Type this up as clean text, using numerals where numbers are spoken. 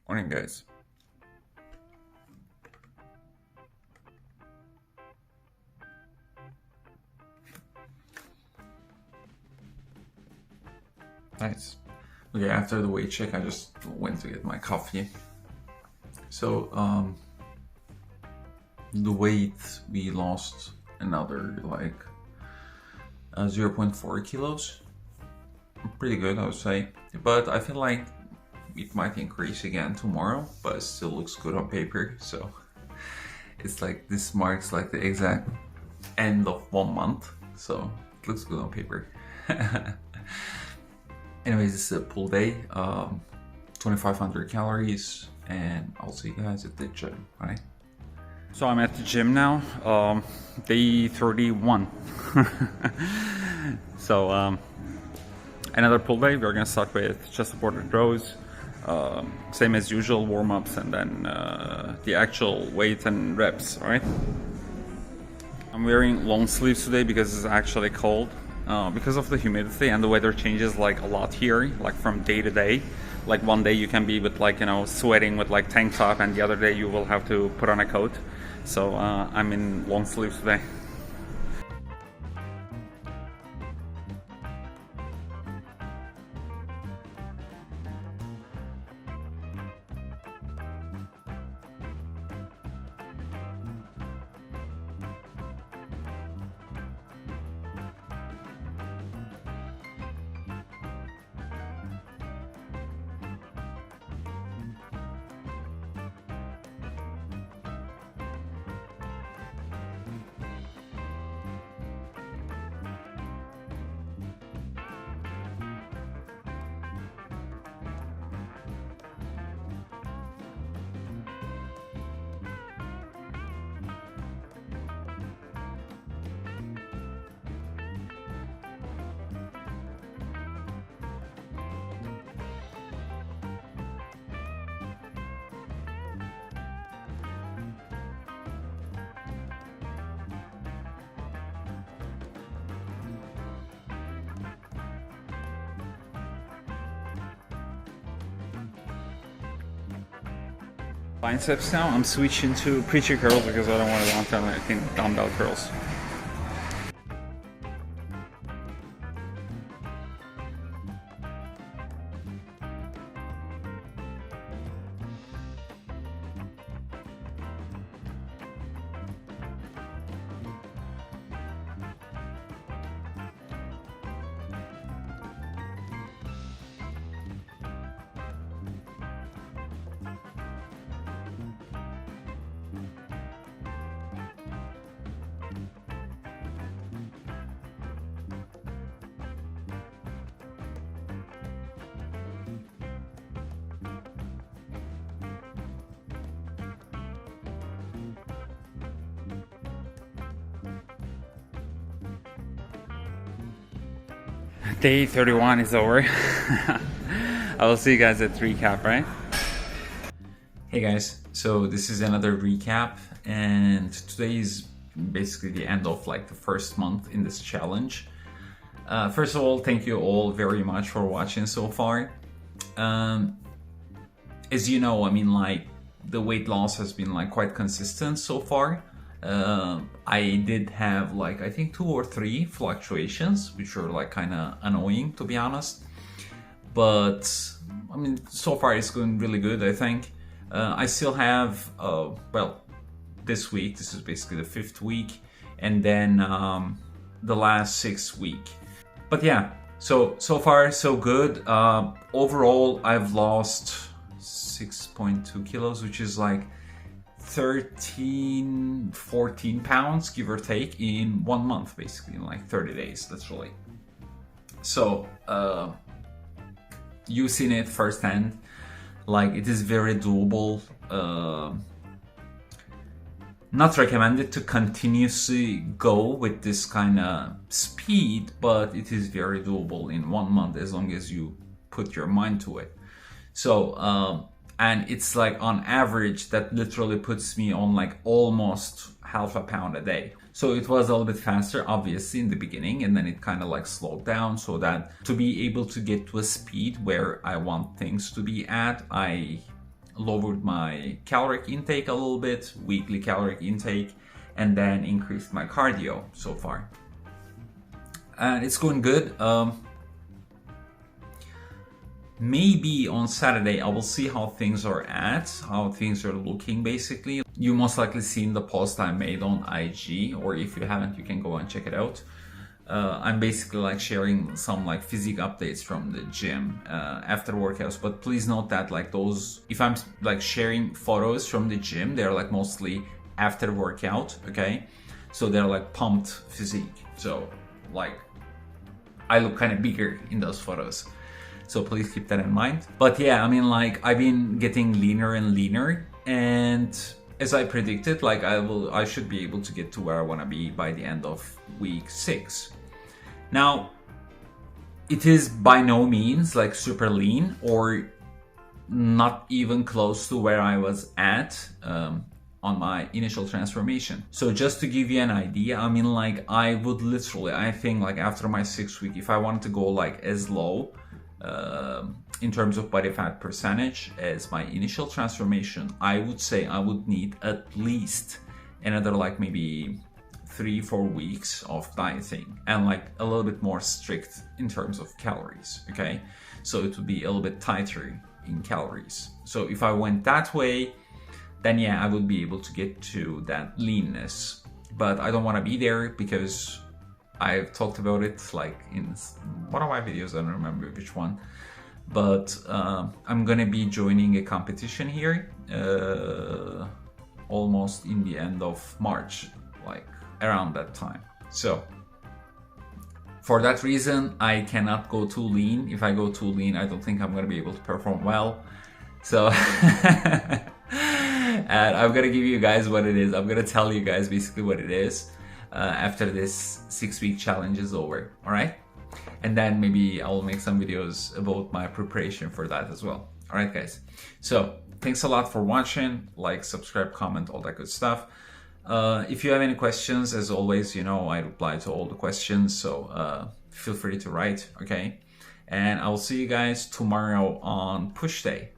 Morning, guys. Nice. Okay, after the weight check, I just went to get my coffee. So, the weight, we lost another 0.4 kilos. Pretty good, I would say. But I feel like it might increase again tomorrow, but it still looks good on paper. So it's like this marks like the exact end of 1 month. So it looks good on paper. Anyways, this is a pull day, 2,500 calories, and I'll see you guys at the gym, right? So I'm at the gym now, day 31. So another pull day. We're gonna start with chest supported rows, same as usual, warm-ups, and then the actual weight and reps, all right? I'm wearing long sleeves today because it's actually cold. Because of the humidity and the weather changes like a lot here, like from day to day. Like one day you can be with sweating with like tank top, and the other day you will have to put on a coat. So I'm in long sleeves today. Biceps now, I'm switching to preacher curls because I don't want to long-term, I think, dumbbell curls. Day 31 is over. I will see you guys at recap, right? Hey guys, so this is another recap, and today is basically the end of like the first month in this challenge. First of all, thank you all very much for watching so far. As you know, I mean, like the weight loss has been like quite consistent so far. I did have like I think 2 or 3 fluctuations, which were like kind of annoying, to be honest. But I mean, so far it's going really good, I think. I still have well, this week, this is basically the 5th week, and then the last 6th week. But yeah, so far so good. Overall, I've lost 6.2 kilos, which is like 14 pounds, give or take, in 1 month, basically, in like 30 days, literally. So you've seen it firsthand. Like, it is very doable. Not recommended to continuously go with this kind of speed, but it is very doable in 1 month as long as you put your mind to it. So and it's like on average that literally puts me on like almost half a pound a day. So it was a little bit faster, obviously, in the beginning, and then it kind of like slowed down, so that to be able to get to a speed where I want things to be at, I lowered my caloric intake a little bit, weekly caloric intake, and then increased my cardio so far. And it's going good. Maybe on Saturday I will see how things are how things are looking basically. You most likely seen the post I made on IG, or if you haven't, you can go and check it out. I'm basically like sharing some like physique updates from the gym after workouts, but please note that like those, if I'm like sharing photos from the gym, they're like mostly after workout, okay? So they're like pumped physique, so like I look kind of bigger in those photos, so please keep that in mind. But yeah, I mean, like I've been getting leaner and leaner, and as I predicted, like I should be able to get to where I want to be by the end of week 6. Now, it is by no means like super lean, or not even close to where I was at on my initial transformation. So just to give you an idea, I mean, like I would literally, I think like after my 6th week, if I wanted to go like as low in terms of body fat percentage as my initial transformation, I would say I would need at least another like maybe 3-4 weeks of dieting, and like a little bit more strict in terms of calories, okay? So it would be a little bit tighter in calories. So if I went that way, then yeah, I would be able to get to that leanness. But I don't want to be there because I've talked about it like in one of my videos, I don't remember which one, but I'm gonna be joining a competition here almost in the end of March, like around that time. So for that reason, I cannot go too lean. If I go too lean, I don't think I'm gonna be able to perform well. So and I'm gonna give you guys what it is. I'm gonna tell you guys basically what it is after this 6-week challenge is over, all right? And then maybe I'll make some videos about my preparation for that as well. All right, guys. So thanks a lot for watching. Like, subscribe, comment, all that good stuff. If you have any questions, as always, you know, I reply to all the questions. So feel free to write, okay? And I'll see you guys tomorrow on push day.